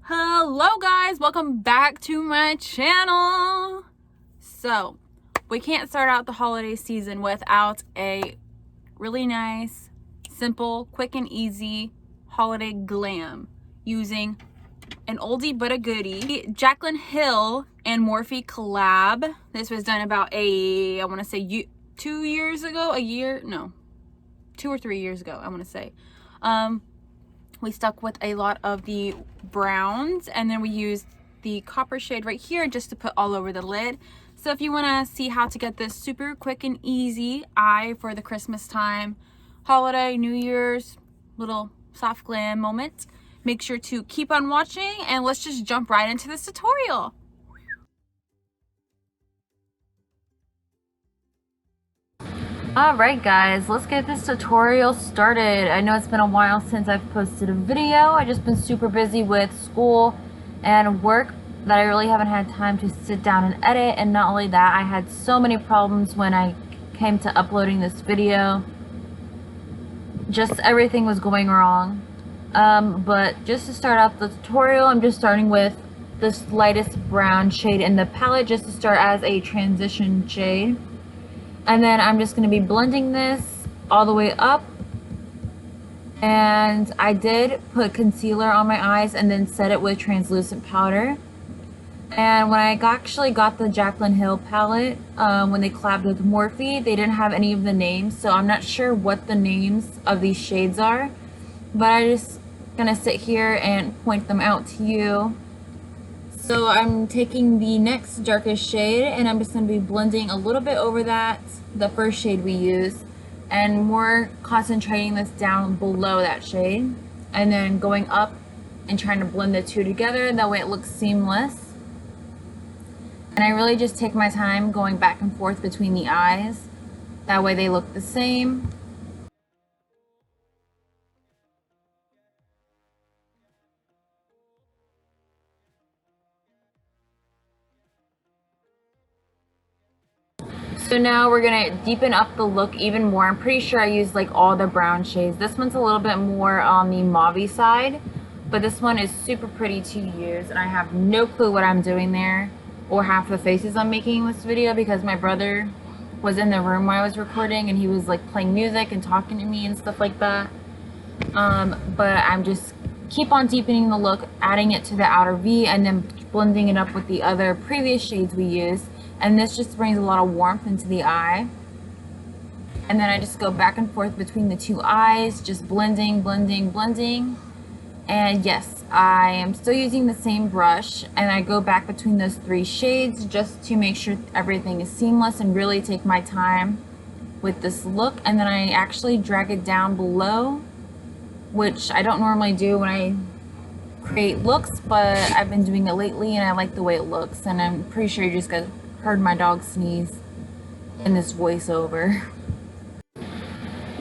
Hello guys, welcome back to my channel. So we can't start out the holiday season without a really nice, simple, quick and easy holiday glam using an oldie but a goodie Jaclyn Hill and Morphe collab. This was done about I want to say 2 years ago, 2 or 3 years ago, I want to say. We stuck with a lot of the browns, and then we used the copper shade right here just to put all over the lid. So if you want to see how to get this super quick and easy eye for the Christmas time, holiday, New Year's, little soft glam moment, make sure to keep on watching, and let's just jump right into this tutorial. Alright guys, let's get this tutorial started. I know it's been a while since I've posted a video. I've just been super busy with school and work that I really haven't had time to sit down and edit. And not only that, I had so many problems when I came to uploading this video. Just everything was going wrong. But just to start out the tutorial, I'm just starting with this lightest brown shade in the palette just to start as a transition shade. And then I'm just going to be blending this all the way up. And I did put concealer on my eyes and then set it with translucent powder. And when I actually got the Jaclyn Hill palette, when they collabed with Morphe, they didn't have any of the names. So I'm not sure what the names of these shades are. But I'm just going to sit here and point them out to you. So I'm taking the next darkest shade and I'm just going to be blending a little bit over that, the first shade we used, and more concentrating this down below that shade, and then going up and trying to blend the two together. That way it looks seamless. And I really just take my time going back and forth between the eyes. That way they look the same. So now we're gonna deepen up the look even more. I'm pretty sure I used like all the brown shades. This one's a little bit more on the mauve side, but this one is super pretty to use, and I have no clue what I'm doing there or half the faces I'm making in this video because my brother was in the room while I was recording and he was like playing music and talking to me and stuff like that. But I'm just keep on deepening the look, adding it to the outer V, and then blending it up with the other previous shades we used. And this just brings a lot of warmth into the eye. And then I just go back and forth between the two eyes, just blending, blending, blending. And yes, I am still using the same brush, and I go back between those three shades just to make sure everything is seamless and really take my time with this look. And then I actually drag it down below, which I don't normally do when I create looks, but I've been doing it lately and I like the way it looks. And I'm pretty sure you just heard my dog sneeze in this voiceover.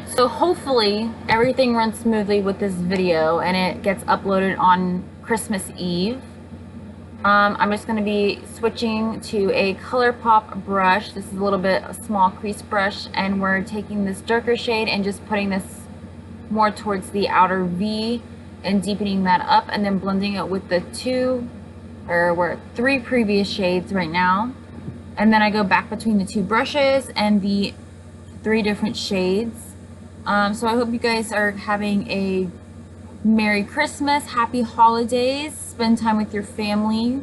So hopefully everything runs smoothly with this video and it gets uploaded on Christmas Eve. I'm just going to be switching to a ColourPop brush. This is a little bit a small crease brush, and we're taking this darker shade and just putting this more towards the outer V and deepening that up, and then blending it with the three previous shades right now. And then I go back between the two brushes and the three different shades. So I hope you guys are having a Merry Christmas, Happy Holidays, spend time with your family.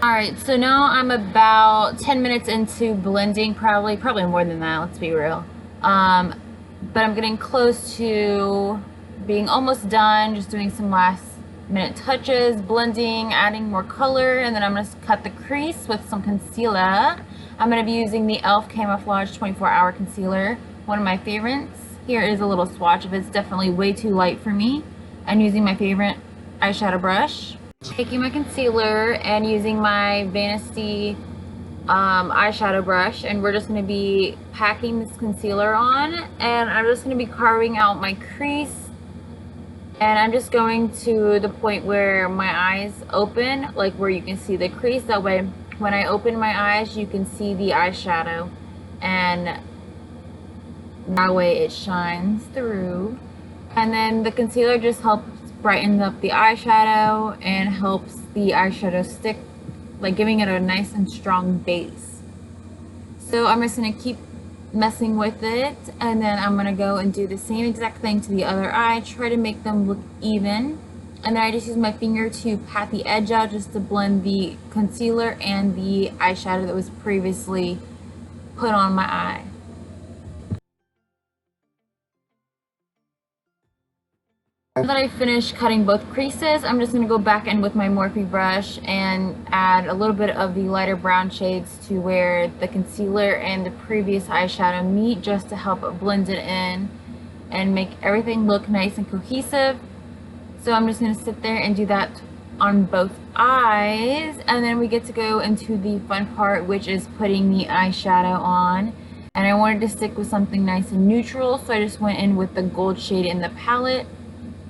Alright, so now I'm about 10 minutes into blending, probably more than that, let's be real. But I'm getting close to being almost done, just doing some last minute touches, blending, adding more color, and then I'm going to cut the crease with some concealer. I'm going to be using the e.l.f. Camouflage 24-Hour Concealer, one of my favorites. Here is a little swatch of it. It's definitely way too light for me. I'm using my favorite eyeshadow brush. Taking my concealer and using my Vanity eyeshadow brush, and we're just going to be packing this concealer on, and I'm just going to be carving out my crease. And I'm just going to the point where my eyes open, like where you can see the crease. That way, when I open my eyes, you can see the eyeshadow. And that way it shines through. And then the concealer just helps brighten up the eyeshadow and helps the eyeshadow stick, like giving it a nice and strong base. So I'm just going to keep messing with it, and then I'm going to go and do the same exact thing to the other eye, try to make them look even. And then I just use my finger to pat the edge out just to blend the concealer and the eyeshadow that was previously put on my eye. Now that I finished cutting both creases, I'm just going to go back in with my Morphe brush and add a little bit of the lighter brown shades to where the concealer and the previous eyeshadow meet, just to help blend it in and make everything look nice and cohesive. So I'm just going to sit there and do that on both eyes, and then we get to go into the fun part, which is putting the eyeshadow on. And I wanted to stick with something nice and neutral, so I just went in with the gold shade in the palette.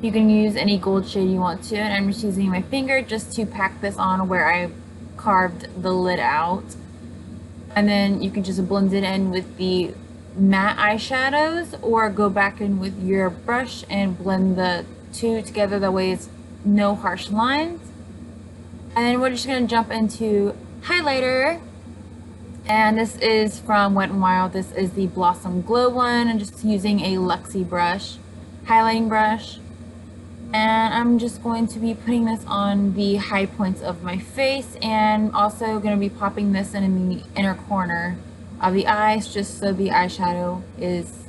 You can use any gold shade you want to, and I'm just using my finger just to pack this on where I carved the lid out. And then you can just blend it in with the matte eyeshadows, or go back in with your brush and blend the two together, that way it's no harsh lines. And then we're just going to jump into highlighter, and this is from Wet n Wild. This is the Blossom Glow one. I'm just using a Luxie brush, highlighting brush. And I'm just going to be putting this on the high points of my face, and also going to be popping this in the inner corner of the eyes, just so the eyeshadow is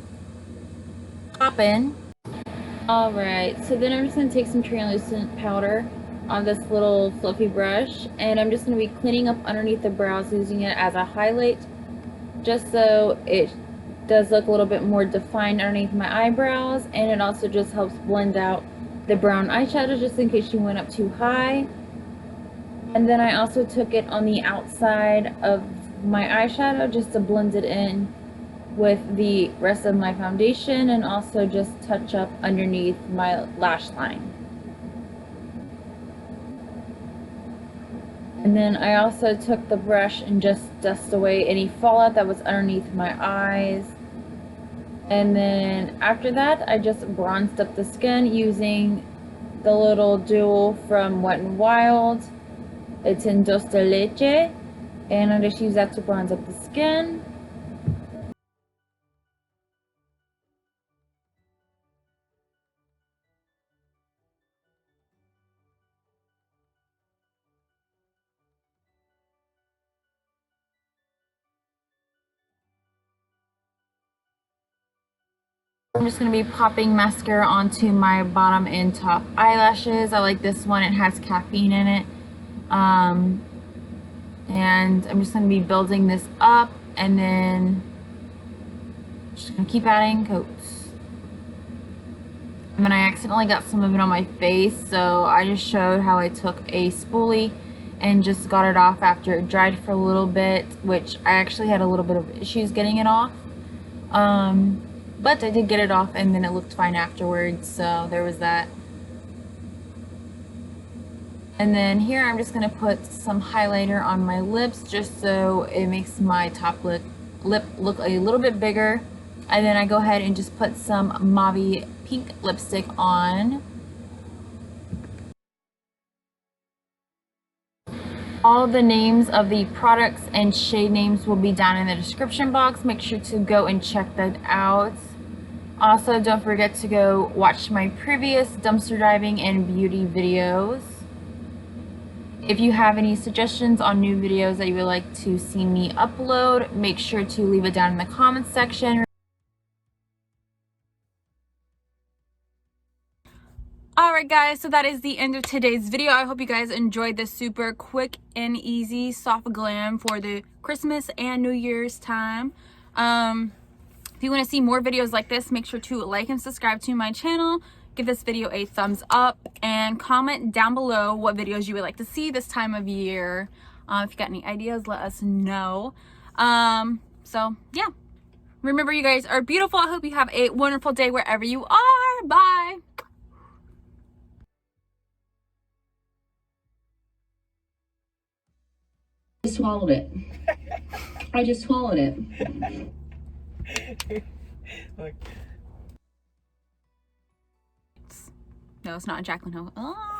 popping. Alright, so then I'm just going to take some translucent powder on this little fluffy brush, and I'm just going to be cleaning up underneath the brows, using it as a highlight, just so it does look a little bit more defined underneath my eyebrows, and it also just helps blend out the brown eyeshadow, just in case you went up too high. And then I also took it on the outside of my eyeshadow just to blend it in with the rest of my foundation, and also just touch up underneath my lash line. And then I also took the brush and just dust away any fallout that was underneath my eyes. And then after that, I just bronzed up the skin using the little dual from Wet n Wild. It's in Dos de Leche, and I just use that to bronze up the skin. I'm just going to be popping mascara onto my bottom and top eyelashes. I like this one. It has caffeine in it. And I'm just going to be building this up, and then just going to keep adding coats. And then I accidentally got some of it on my face, so I just showed how I took a spoolie and just got it off after it dried for a little bit, which I actually had a little bit of issues getting it off. But I did get it off, and then it looked fine afterwards, so there was that. And then here I'm just going to put some highlighter on my lips, just so it makes my top lip look a little bit bigger. And then I go ahead and just put some mauve pink lipstick on. All the names of the products and shade names will be down in the description box. Make sure to go and check that out. Also, don't forget to go watch my previous dumpster diving and beauty videos. If you have any suggestions on new videos that you would like to see me upload, make sure to leave it down in the comments section. Alright guys, so that is the end of today's video. I hope you guys enjoyed this super quick and easy soft glam for the Christmas and New Year's time. If you want to see more videos like this, make sure to like and subscribe to my channel. Give this video a thumbs up, and comment down below what videos you would like to see this time of year. If you got any ideas, let us know. So yeah, remember, you guys are beautiful. I hope you have a wonderful day wherever you are. Bye. I swallowed it. I just swallowed it. Look. No, it's not Jaclyn Hill. Oh.